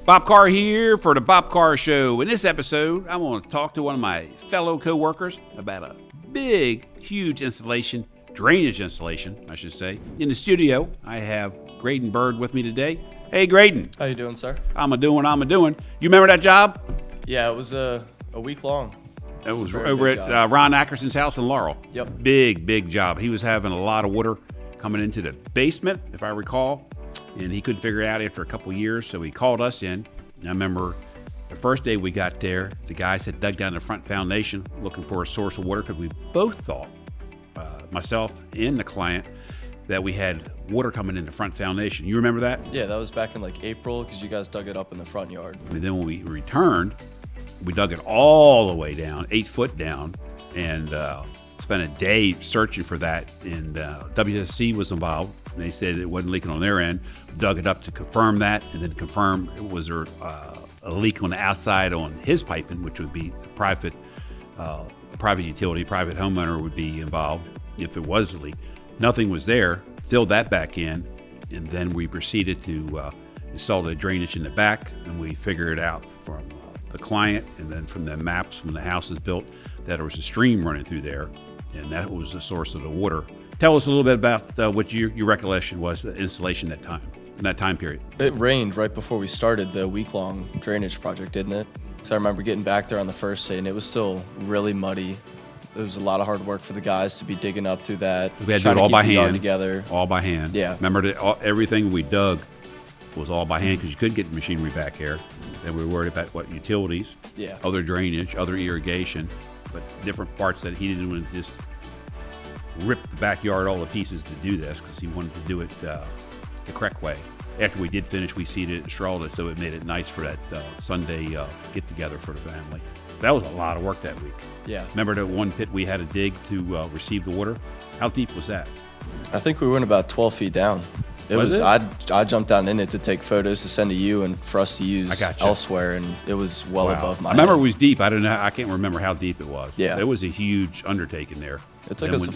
Bob Carr here for the Bob Carr Show. In this episode, I want to talk to one of my fellow co-workers about a big, huge installation, drainage installation, I should say. In the studio, I have Graydon Bird with me today. Hey, Graydon. How you doing, sir? I'm a doing. You remember that job? Yeah, it was a week long. It was over at Ron Ackerson's house in Laurel. Yep. Big job. He was having a lot of water coming into the basement, if I recall, and he couldn't figure it out after a couple years, so he called us in. And I remember the first day we got there, the guys had dug down the front foundation looking for a source of water because we both thought, myself and the client, that we had water coming in the front foundation. You remember that? Yeah, that was back in like April because you guys dug it up in the front yard. And then when we returned, we dug it all the way down, 8 foot down, and spent a day searching for that. And WSC was involved. And they said it wasn't leaking on their end. Dug it up to confirm that, and then confirm it was there a leak on the outside on his piping, which would be private utility, private homeowner would be involved if it was a leak. Nothing was there. Filled that back in, and then we proceeded to install the drainage in the back, and we figured out from the client and then from the maps when the house was built that there was a stream running through there, and that was the source of the water. Tell us a little bit about what your recollection was, the installation in that time period. It rained right before we started the week-long drainage project, didn't it? So I remember getting back there on the first day, and it was still really muddy. It was a lot of hard work for the guys to be digging up through that. We had to do it all by hand. Together. All by hand. Yeah. Remember that everything we dug was all by hand because you couldn't get the machinery back here. Then we were worried about what utilities, other drainage, other irrigation, but different parts that he didn't want to just rip the backyard all to pieces to do this because he wanted to do it the correct way. After we did finish, we seeded it and strawed it, so it made it nice for that Sunday get-together for the family. That was a lot of work that week. Yeah. Remember that one pit we had to dig to receive the water? How deep was that? I think we went about 12 feet down. I jumped down in it to take photos to send to you and for us to use elsewhere, and it was well above my head. I remember it was deep. I can't remember how deep it was. Yeah. It was a huge undertaking there. It took us a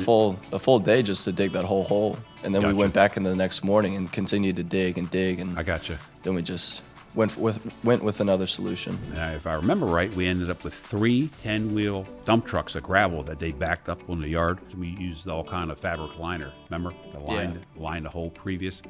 full day just to dig that whole hole, and then we went back in the next morning and continued to dig and dig, and I gotcha. Then we just went with another solution. If I remember right, we ended up with 3 10-wheel dump trucks of gravel that they backed up on the yard. So we used all kind of fabric liner, remember? To line the hole previous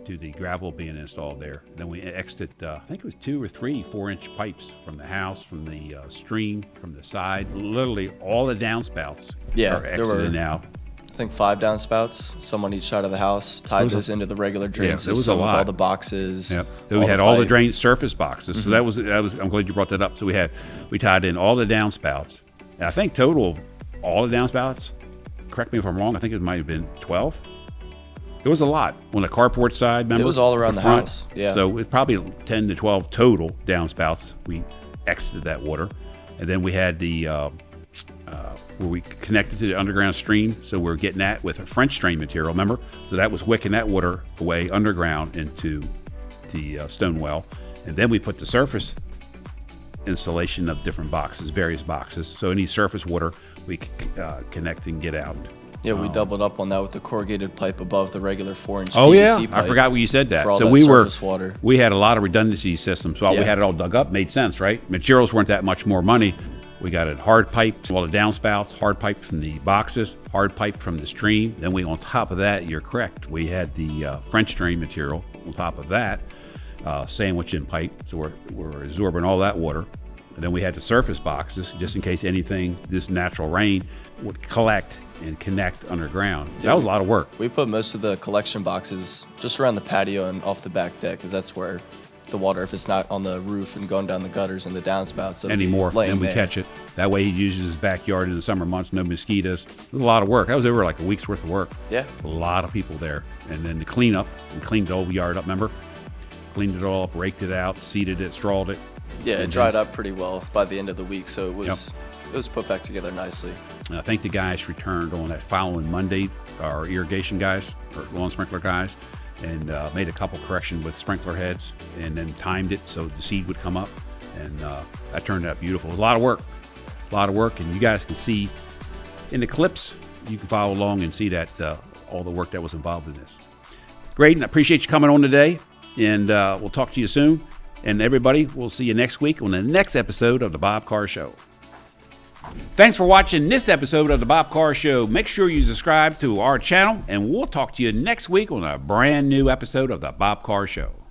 to the gravel being installed there. Then we exited, I think it was 2 or 3 4-inch pipes from the house, from the stream, from the side. Literally all the downspouts are exited now. I think 5 downspouts, some on each side of the house, tied those into the regular drain system with all the boxes. Yeah, so we had all the drain surface boxes. So that was. I'm glad you brought that up. So we tied in all the downspouts. And I think total, all the downspouts. Correct me if I'm wrong. I think it might have been 12. It was a lot on the carport side. Remember? It was all around the house. Yeah. So it's probably 10 to 12 total downspouts. We exited that water, and then we had the. Where we connected to the underground stream, so we're getting that with a French drain material, remember? So that was wicking that water away underground into the stone well. And then we put the surface installation of different boxes, various boxes. So any surface water we could connect and get out. Yeah, we doubled up on that with the corrugated pipe above the regular 4-inch PVC Oh yeah, pipe. I forgot when you said that. For all so that surface water. We had a lot of redundancy systems. So we had it all dug up, made sense, right? Materials weren't that much more money. We got it hard piped, all the downspouts, hard piped from the boxes, hard piped from the stream. Then on top of that, you're correct, we had the French drain material on top of that, sandwich in pipe. So we're absorbing all that water. And then we had the surface boxes, just in case anything, this natural rain would collect and connect underground. Yeah, that was a lot of work. We put most of the collection boxes just around the patio and off the back deck, because that's where the water, if it's not on the roof and going down the gutters and the downspouts anymore, then we catch it. That way he uses his backyard in the summer months, no mosquitoes. It was a lot of work. That was over like a week's worth of work. Yeah. A lot of people there. And then the cleanup, we cleaned the whole yard up, remember? Cleaned it all up, raked it out, seeded it, strawed it. Yeah, it dried up pretty well by the end of the week, so it was put back together nicely. And I think the guys returned on that following Monday, our irrigation guys, or lawn sprinkler guys, and made a couple corrections with sprinkler heads, and then timed it so the seed would come up, and that turned out beautiful. It was a lot of work, and you guys can see in the clips, you can follow along and see that all the work that was involved in this. Graydon, I appreciate you coming on today, and we'll talk to you soon. And everybody, we'll see you next week on the next episode of The Bob Carr Show. Thanks for watching this episode of The Bob Carr Show. Make sure you subscribe to our channel, and we'll talk to you next week on a brand new episode of The Bob Carr Show.